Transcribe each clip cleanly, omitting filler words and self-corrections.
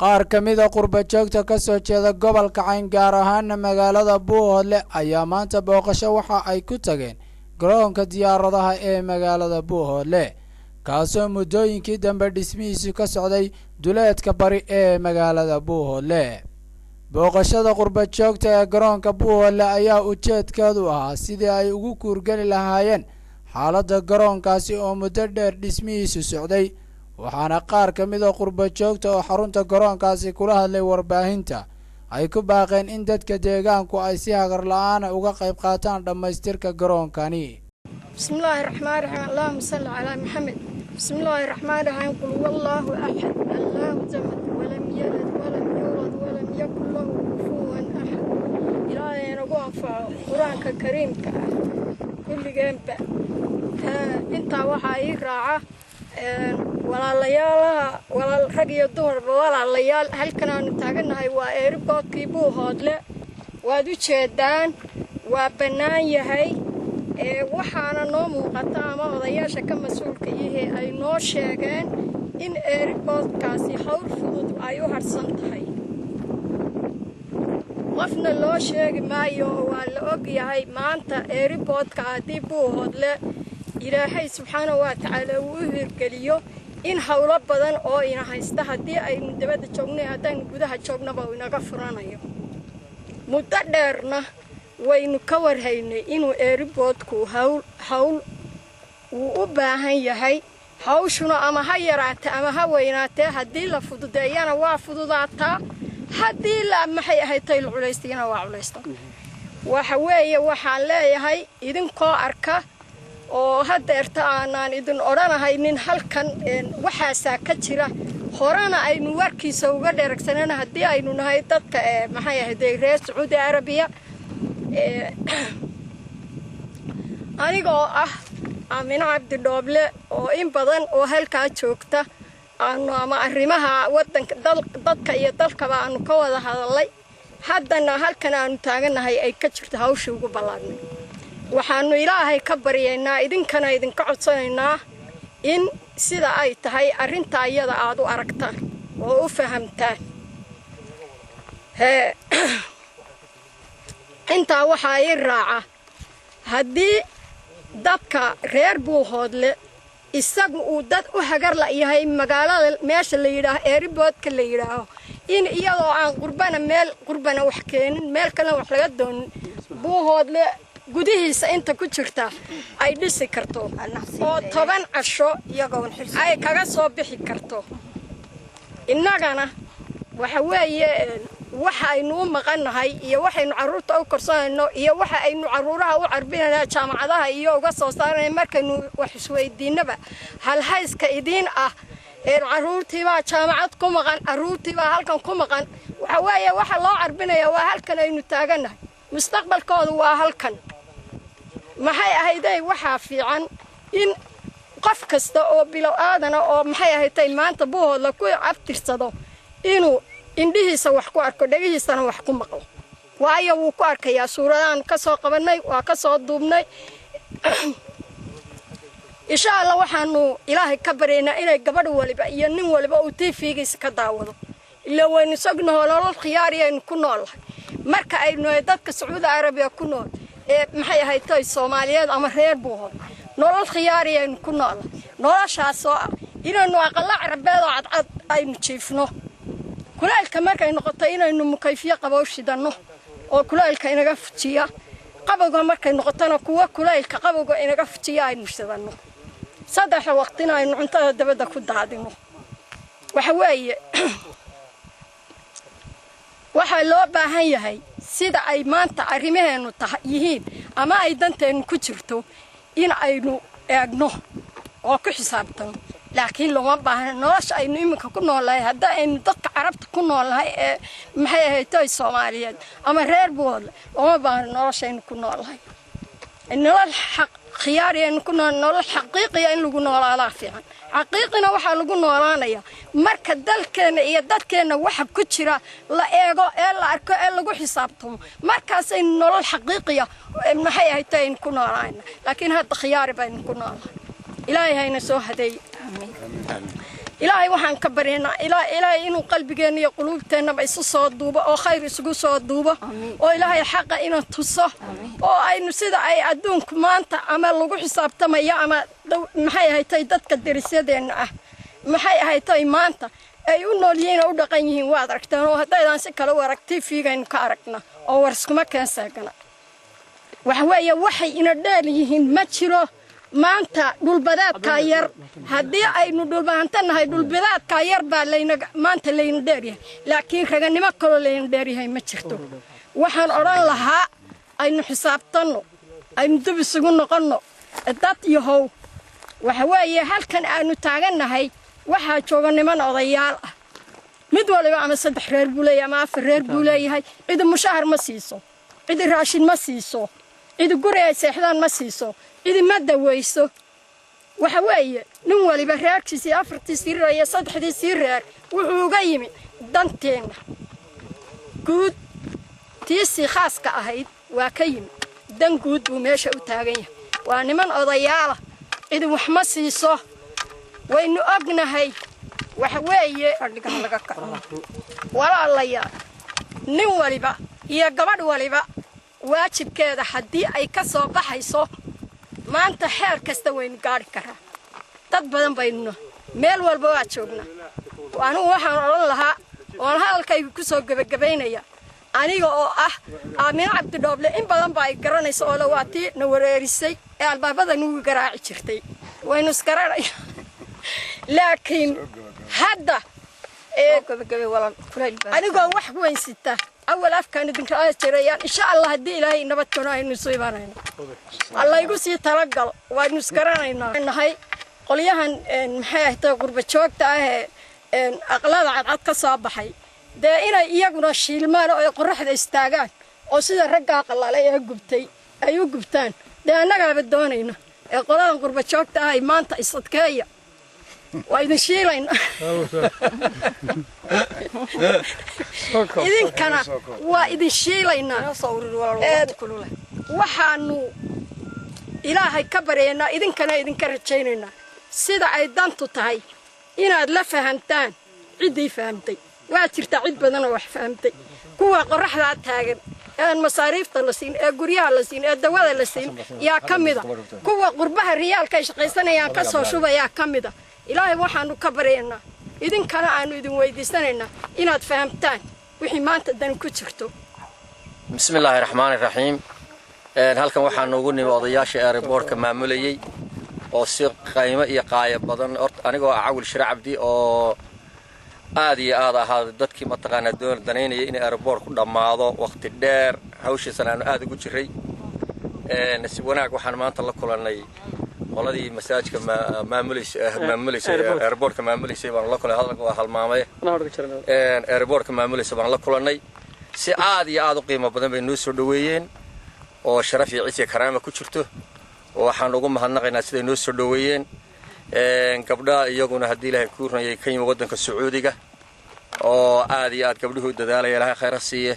qaar kamida qurba joogta ka soo jeeda gobolka Cayn gaar ahaan magaalada Buuhoodle ayaa maanta booqasho waxa ay ku tageen garoonka diyaaradaha ee magaalada Buuhoodle kaasoo muddooyinkii dambe dhismihiisu ka socday duleedka bari ee magaalada Buuhoodle. booqashada qurba joogta ee garoonka Buuhoodle ayaa ujeedkeedu ahaa sidii ay ugu kuurgali lahaayeen xaaladda garoonkaasi oo muddo dheer dhismihiisu socday. waxaana qaar kamida qurba joogta oo xarunta garoonkaasi kula hadlay warbaahinta ay ku baaqeen in dadka deegaanku ay si hagar la'aan uga qayb qaataan dhamaystirka garoonkani. bismillahir rahmaanir rahiim allahumma salli ala muhammad bismillahir rahmaanir rahiim qul huwallahu ahad allahu samad wa lam yalid wa lam yulad wa lam yakul lahu kufuwan ahad. ilaahay nagu anfaco quraanka kariimka kulligeenba inta waxa ay raaca walaal rag iyo dumarba walaalayaal halkan aanu taaganahay waa airportkii Buuhoodle waad u jeedaan waa bannaan yahay waxaana noo muuqata ama odayaasha ka mas'uulka yahay ay noo sheegeen in airportkaasi hawl fudud ay u harsan tahay. qofna loo sheegi maayo waa la og yahay maanta airportka haddii Buuhoodle ilaahay subxaanahu wa ta'aala uu hirgeliyo in hawlo badan oo ina haysta haddii aynu dibadda joognay haddaynu gudaha joognaba inaga furanayo. muddo dheerna waynu ka warhaynay inuu airportku hawl uu u baahan yahay. hawshuna ama ha yaraatee ama ha weynaatee haddii la fududeeyana waa fududaataa haddii la maxay ahayd la culaystayna waa culaysta. waxa weeye waxaan leeyahay idinkoo arka oo hadeerta aanan idin oranahaynin halkan waxaasa ka jira horana aynu warkiisa uga dheregsanana haddii aynu nahay dadka maxay ahayd reer Sacuudi Arabiya anigoo Aamina Cabdi Dhooble oo in badan oo halka joogta ama arrimaha wadanka dadka iyo dalkaba aanu ka wada hadalay haddana halkan aanu taaganahay ay ka jirto hawsha ugu ballaaran. waxaanu ilaahay ka baryaynaa idinkana idinka codsanaynaa in sida ay tahay arinta iyada aad u aragtaan oo u fahamtaan. inta waxa ay raaca haddii dadka reer Buuhoodle isagu uu dad u hagar la yahay magaalada meesha la yiraahdo airportka la yiraahdo in iyadoo aan qurbana wax keenin meel kale wax laga doonin Buuhoodle gudihiisa inta ku jirta ay dhisi karto oo 10 casho iyagoon ay kaga soo bixi karto. innagana waxa weeye waxa aynu maqanahay iyo waxaynu caruurta u korsanayno iyo waxa aynu caruuraha u carbinayna jaamacadaha iyo uga soo saarnay markaynu wax isweydiinaba hal hayska idin caruurtii baa jaamacad ku maqan caruurtii baa halkan ku maqan waxa weeye waxa loo carbinayaa waa halkan aynu taaganahay mustaqbalkoodu waa halkan. maxay ahayday waxa fiican in qof kasta oo bilow aadana oo maxay ahayday maanta Buuhoodle ku abtirsado inuu indhihiisa wax ku arko dhagihiisana wax ku maqlo waayo uu ku arkayaa suuradaan ka soo qabanay waa ka soo duubnay. insha Allah waxaanu ilaahay ka bareenaa inay gabadh waliba iyo nin waliba uu TV-giisa ka daawado ila waynu sognahay nolol khiyaariyeen ku noolahay marka aynu dadka Sacuudi Arabiya ku nool maxay ahayd Soomaaliyeed ama reer Buuhoodle nolol khiyaariyeen ku nool noloshaas oo inaynu aqala Carabeed oo cad aynu jiifno kulaylka markay noqoto inaynu mukayfiye qabowshidano oo kulaylka inaga fujiya qabowga markay noqotona kuwa kulaylka qabowga inaga fujiya aynu shidano saddex waqtina aynu cuntada dabada ku daadino. waxa weeye waxa loo baahan yahay sida ay maanta arrimaheenu yihiin ama ay danteenu ku jirto in aynu eegno oo ku xisaabtano laakiin loo baahan nolosha aynu iminka ku noolahay hadda aynu dadka carabta ku noolahay maxay ahayd Soomaaliyeed ama reer Buuhoodle loo baahan noloshaynu ku noolahay nolol xaq khiyaariyeen ku nolol xaqiiqiya in lagu noolaado fiican. xaqiiqina waxa lagu noolaanaya marka dalkeena iyo dadkeena waxa ku jira la eego la arko lagu xisaabtamo markaas ay nolol xaqiiqiya maxay ahayd ku noolaana laakiin hadda khiyaari baan ku noolahay. ilaahay hayna soo haday. ilaahay waxaan ka baryaynaa ilaahay inuu qalbigeena iyo quluubteennaba isu soo duubo oo khayr isugu soo duubo oo ilaahay xaqa ina tuso oo aynu sida ay adduunku maanta ama lagu xisaabtamayo ama maxay ahayd dadka derisyadeena ah maxay ahayd maanta ay u noolyihiin oo u dhaqan yihiin waad aragtaan oo haddaydan si kale u aragtay fiigaynu ka aragna oo warskuma keensaagana waxa weeye waxay ina dheer yihiin ma jiro maanta dhulbadeedka yar haddii aynu dhulbaantanahay dhulbadeedka yar baa maanta layna dheeryahay laakiin raganimo kaloo layna dheeryahay ma jirto waxaan odhan lahaa aynu xisaabtanno aynu dib isugu noqonno dad yahow waxa weeye halkan aanu taagannahay waxaa jooga niman odayaal ah mid waliba ama 3 reer buu leeyahay ama 4 reer buu leeyahay cid mushahar ma siiso cid raashin ma siiso cid guri ay seexdaan ma siiso cid ma daweyso waxa weeye nin waliba reerkiisa 4 reer iyo 3 reer wuxuu uga yimi danteena guud tiisi khaaska ahayd waa ka yimi dan guud buu meesha u taagan yahay waa niman odayaal ah cid wax ma siiso waynu ognahay waxa weeye adhigan laga kaco walaalayaal nin waliba iyo gabadh waliba waajibkeeda haddii ay ka soo baxayso maanta xeer kasta waynu gaari karaa dad badan baynu meel walba waa joognaa anigu waxaan odhan lahaa oon hadalkaygu ku soo gebagabaynaya aniga oo ah Aamin Cabdi Dhooble in badan baa ay garanayso oo la waatii na wareerisay ee albaabada nugu garaaci jirtay waynu iskaranay laakiin hadda anigoo wax weyn sita أول أفكار ندنك أشتريان إن شاء الله هدي إلهي نبتكنا إنه سويبانين الله يقول سي تلقى ونسكرنا إن هاي قليهن محيه تقرب شوك تاه أغلب عاد كصابحي ده إنا يجونا الشيء ما له يقرح الاستاجان أو سيد رجع الله لا يجبتي أيو جبتان ده أنا قاعد بدونينا قلنا قرب شوك تاه ما أنت إصدقائي وإذا شيلين إذن كان وإذا شيلين وحنو إلهي كبرينا إذن كان إذن كرتشيننا سيدا أيضا تطهي إن لا فهمتان عدي فهمتي واترت عد بدنا وح فهمتي كوا قرح ذا تاجر المصاريف تلسين الجريا لسين الدواء لسين يا كمدا كوا قربها الريال كيش قيسنا يا كسر شوبا يا كمدا إلهي وحنو كبرينا إذن كان عنو إذن ويدستنا إن فهمتان وحي ما أنت دن كترتو بسم الله الرحمن الرحيم halkan waxaan ugu nimi odayaasha airportka maamulayay oo si qiimo iyo qaayab badan anigoo Caawil Shira Cabdi oo aad iyo aad ahaa dadkii ma taqaan danaynayay in airportku dhamaado waqti dheer hawshiisana aad ugu jiray si wanaag waxaan maanta la kulanay qoladii masaajidka maamulaysa airportka maamulaysa baan la kulanay hadalka waa halmaamay airportka maamulaysa baan la kulanay si aad iyo aad u qiimo badan bay noo soo dhaweeyeen oo sharaf iyo ciise karaama ku jirto oo waxaan ugu mahadnaqaynaa sida noo soo dhaweeyeen gabdhaha iyaguna hadii Ilaahay ku runayay ka yimid wadanka Sacuudiga oo aad iyo aad gabdhuhu dadaalay Ilaahay khayr siiye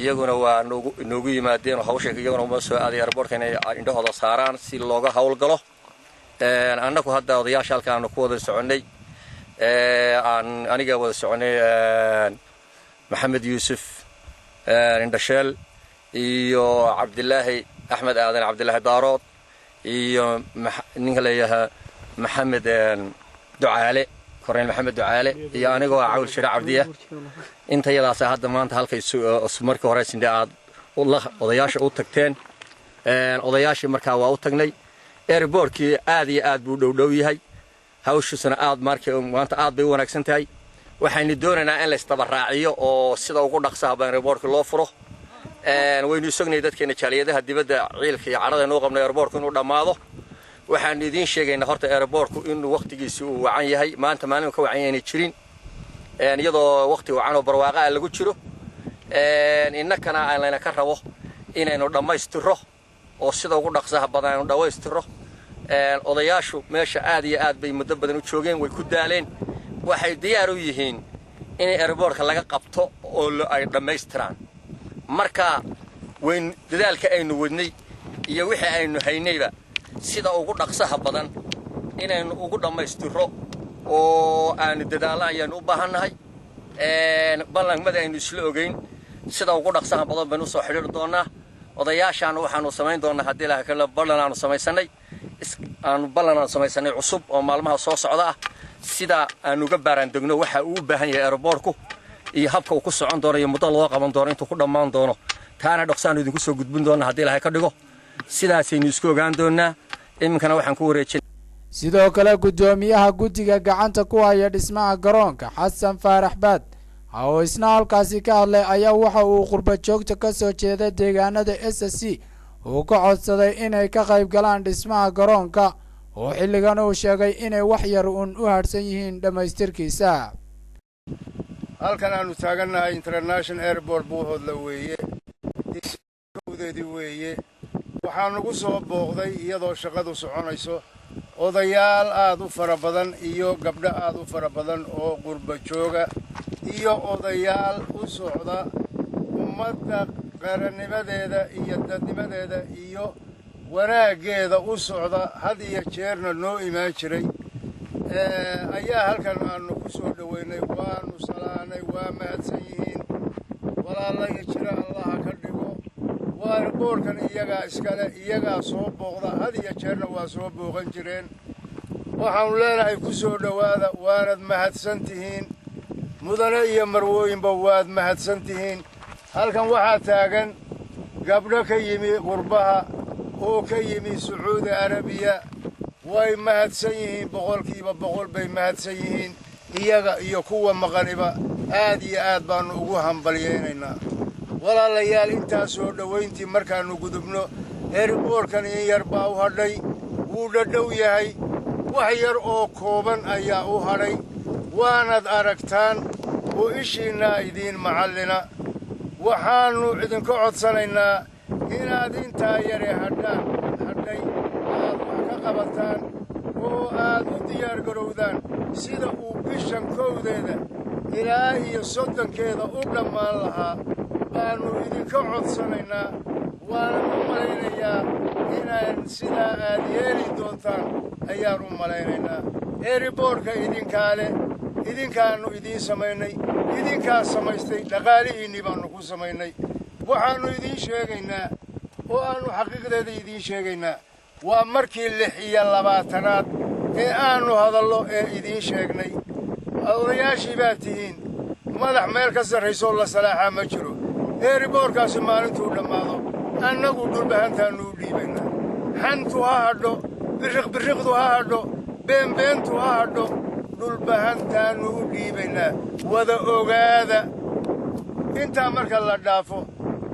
iyaguna waa noogu yimaadeen hawsha iyaguna uma soo aaday airportka inay indhahooda saaraan si looga hawl galo annagu hadda odayaasha halkaan ku wada soconay aniga wada soconay Maxamed Yuusuf indhasheel iyo Cabdillaahi Axmed Aadan Cabdillaahi Daarood iyo ninka leeyahay Maxamed Ducaale Korneel Maxamed Ducaale iyo anigoo Caawil Shira Cabdiya inta yadaas hadda maanta halkay markii hore sindaad odayaasha u tagteen odayaashii markaa waa u tagnay airportkii aad iyo aad buu dhow yahay hawshiisana aad markii maanta aad bay wanaagsan tahay waxaynu doonaynaa in la isdabaraaciyo oo sida ugu dhaqsaha baan airportka loo furo waynu sugnay dadkeena jaaliyadaha dibadda ciilka iyo carada inuu qabnay airportku inuu dhamaado waxaan idin sheegaynaa horta airportku inuu waqtigiisa uu wacan yahay maanta maalin ka wacan yahay jirin iyadoo waqti wacan oo barwaaqa lagu jiro innakana aan ka rabo inaynu dhamaystiro oo sida ugu dhaqsaha badan aynu dhawaystiro odayaashu meesha aad iyo aad bay muddo badan u joogeen way ku daaleen waxay diyaar u yihiin in airportka laga qabto oo ay dhamaystiraan marka weyn dadaalka aynu wadnay iyo wixii aynu haynayba sida ugu dhaqsaha badan inaynu ugu dhamaystiro oo aan dadaal ayaan u baahannahay ballanmada aynu isla ogeyn sida ugu dhaqsaha badan baynu soo xiriir doonaa odayaashan waxaanu samayn doonaa haddii ilaahay kala ballan aanu samaysanay cusub oo maalmaha soo socda sida aanu uga baaran degno waxa uu u baahan yahay airportku iyo habka uu ku socon doono iyo muddo loo qaban doono intuu ku dhammaan doono taana dhaqsaan idinku soo gudbin doona haddii ilaahay ka dhigo sidaasaynu isku ogaan doonaa iminkana waxaan ku wareejin sidoo kale gudoomiyaha guddiga gacanta ku haya dhismaha garoonka xasan faarax baad oo isna halkaasi ka hadlay ayaa waxa uu qurba joogta ka soo jeeda deegaanada SSC uu ka codsaday inay ka qayb galaan dhismaha garoonka oo xilligan uu sheegay inay wax yar u harsan yihiin dhamaystirkiisa halkan aanu taagannahay international airport buuhoodla weeye dhismadeedii weeye waxaan ugu soo booqday iyadoo shaqadu soconayso odayaal aad u fara badan iyo gabdho aad u fara badan oo qurba jooga iyo odayaal u socda ummadda qarannimadeeda iyo dadnimadeeda iyo wanaaggeeda u socda had iyo jeerna noo imaan jiray ayaa halkan aanu ku soo dhoweynay waanu salaanay waa mahadsan yihiin walaalaya jira allaha ka dhigo waa boorkan iyagaa iskale iyagaa soo booqda had iyo jeerna waa soo booqan jireen waxaanu leenahay ku soo dhowaada waanad mahadsan tihiin mudane iyo marwooyinba waad mahadsan tihiin halkan waxaa taagan gabdho ka yimi qurbaha oo ka yimi sacuudi arabiya way mahadsan yihiin boqolkiiba boqol bay mahadsan yihiin iyaga iyo kuwa maqaniba aad iyo aad baannu ugu hambalyaynaynaa walaalayaal intaas soo dhowayntii markaannu gudubno airportkan in yar baa u hadhay wuu dhadhow yahay wax yar oo kooban ayaa u hadhay waanad aragtaan oo ishiinnaa idiin macallina waxaannu idinka codsanaynaa inaad intaa yare hadhay aad wax ka qabataan oo aad u diyaargarowdaan sida uu bishan kowdeeda ilaa iyo soddonkeeda u dhammaan lahaa baannu idinka codsanaynaa waanan u malaynayaa inaan sidaa aad yeeli doontaan ayaan u malaynaynaa airportka idinkaa leh idinkaannu idiin samaynay idinkaa samaystay dhaqaalihiinnii baannu ku samaynay waxaannu idiin sheegaynaa oo aannu xaqiiqdeeda idiin sheegaynaa waa markii 26aad ee aannu hadallo ee idiin sheegnay odayaashii baad tihiin madax meel ka sarraysoo la salaaxaa ma jiro airportkaasi maalintuu dhammaado annagu dhulbahantaannu u dhiibaynaa xantu ha hadho biriqbiriqdu ha hadho beenbeentu ha hadho dhulbahantaannu u dhiibaynaa wada ogaada intaa marka la dhaafo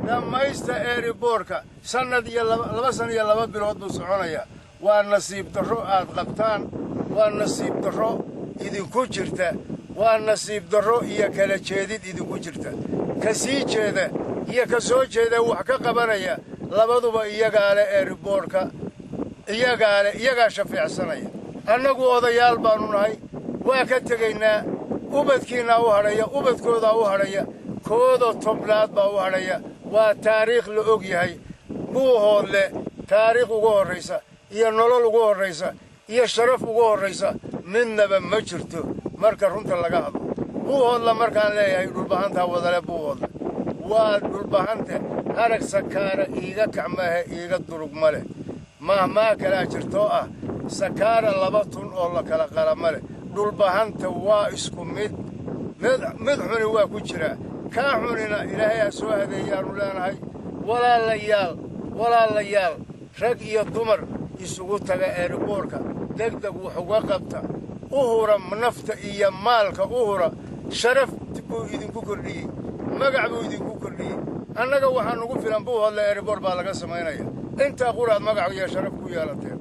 dhammaysta airportka sannad iyo laba san iyo 2 bilood buu soconayaa waa nasiib darro aad qabtaan waa nasiib darro idinku jirta waa nasiib darro iyo kala jeedid idinku jirta ka sii jeeda iyo ka soo jeeda wax ka qabanaya labaduba iyagaa leh airportka iyagaa shafeecsanaya annagu odayaal baannu nahay waa ka tegaynaa ubadkiinnaa u hadhaya ubadkoodaa u hadhaya kooda tobnaad baa u hadhaya waa taariikh la og yahay buuhoodle taariikh ugu horraysa iyo nolol ugu horraysa iyo sharaf ugu horraysa midnaba ma jirto marka runta laga hadlo buuhoodla markaan leeyahay dhulbahantaa wadale buuhoodle waa dhulbahante harag sakaara iiga kacmaahe iiga durug ma leh mahmaa kalaa jirtoo ah sakaara 2 tun oo la kala qala ma leh dhulbahanta waa isku mid xuni waa ku jiraa kaa xunina ilaahay ha soo hadeeyaannu leenahay walaalayaal rag iyo dumar isugu taga airportka degdeg wax uga qabta u hura nafta iyo maalka u hura sharaf buu idinku kordhiyey magac buu idinku kordhiyey annaga waxaa nugu filan buuhoodle airport baa laga samaynaya intaa quraad magac iyo sharaf ku yeelateen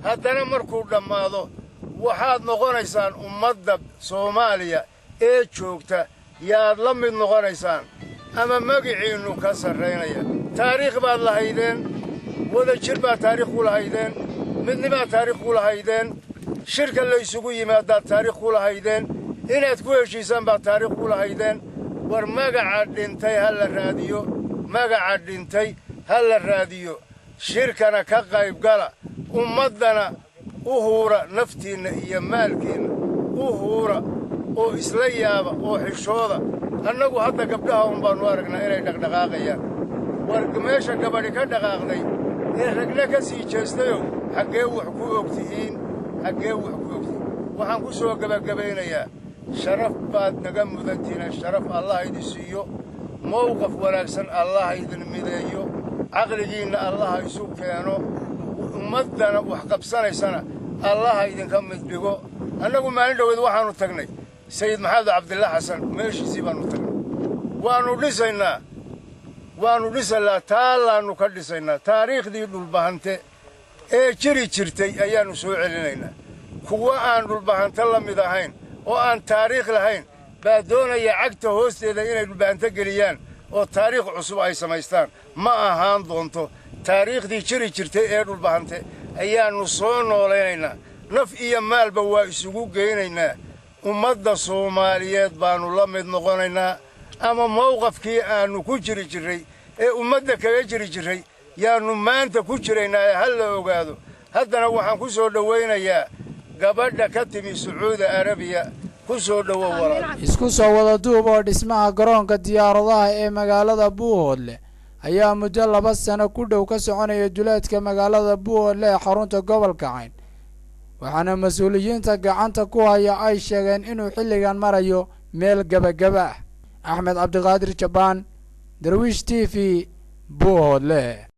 haddana markuu dhammaado waxaad noqonaysaan ummadda Soomaaliya ee joogta yaad la mid noqonaysaan ama magiciinnu ka sarreynaya taariikh baad lahaydeen wada jir baad taariikh ku lahaydeen midnibaad taariikh ku lahaydeen shirka la isugu yimaadaad taariikh ku lahaydeen inaad ku heshiisaan baad taariikh ku lahaydeen war magaca dhintay ha la raadiyo shirkana ka qayb gala ummaddana u huura naftiinna iyo maalkiinna u huura oo isla yaaba oo xishooda annagu hadda gabdhaha un baannu aragnaa inay dhaqdhaqaaqayaan war meesha gabadhi ka dhaqaaqday ee ragna ka sii jeestayow xaggee wax ku ogtihiin waxaan ku soo gebagabaynayaa sharaf baad naga mudantiina sharaf allah idin siiyo mowqaf wanaagsan allah idin mideeyo caqligiinna allah isu keeno ummaddana wax qabsanaysana allah idinka mid dhigo annagu maalin dhoweed waxaannu tagnay sayid maxamed cabdilla xasan meeshiisii baannu tagnay waannu dhisaynaa taallaannu ka dhisaynaa taariikhdii dhulbahante ee jiri jirtay ayaannu soo celinaynaa kuwa aan dhulbahante la mid ahayn oo aan taariikh lahayn baa doonaya cagta hoosteeda inay dhulbahante geliyaan oo taariikh cusub ay samaystaan ma ahaan doonto taariikhdii jiri jirtay ee dhulbahante ayaannu soo noolaynaynaa naf iyo maalba waa isugu geynaynaa ummadda soomaaliyeed baannu la mid noqonaynaa ama mowqafkii aannu ku jiri jirray ee ummadda kaga jiri jirray yaannu maanta ku jiraynaa ee hal la ogaado haddana waxaan ku soo dhowaynayaa gabadha ka timi sacuudi arabiya ku soo dhowow walaal isku soo wada duub oo dhismaha garoonka diyaaradaha ee magaalada buuhoodle ayaa muddo 2 sano ku dhow ka soconaya duleedka magaalada buuhoodle ee xarunta gobolka cayn waxaana mas'uuliyiinta gacanta ku haya ay sheegeen inuu xilligan marayo meel gabagaba ah axmed cabdiqaadir jabaan darwiish TV buuhoodle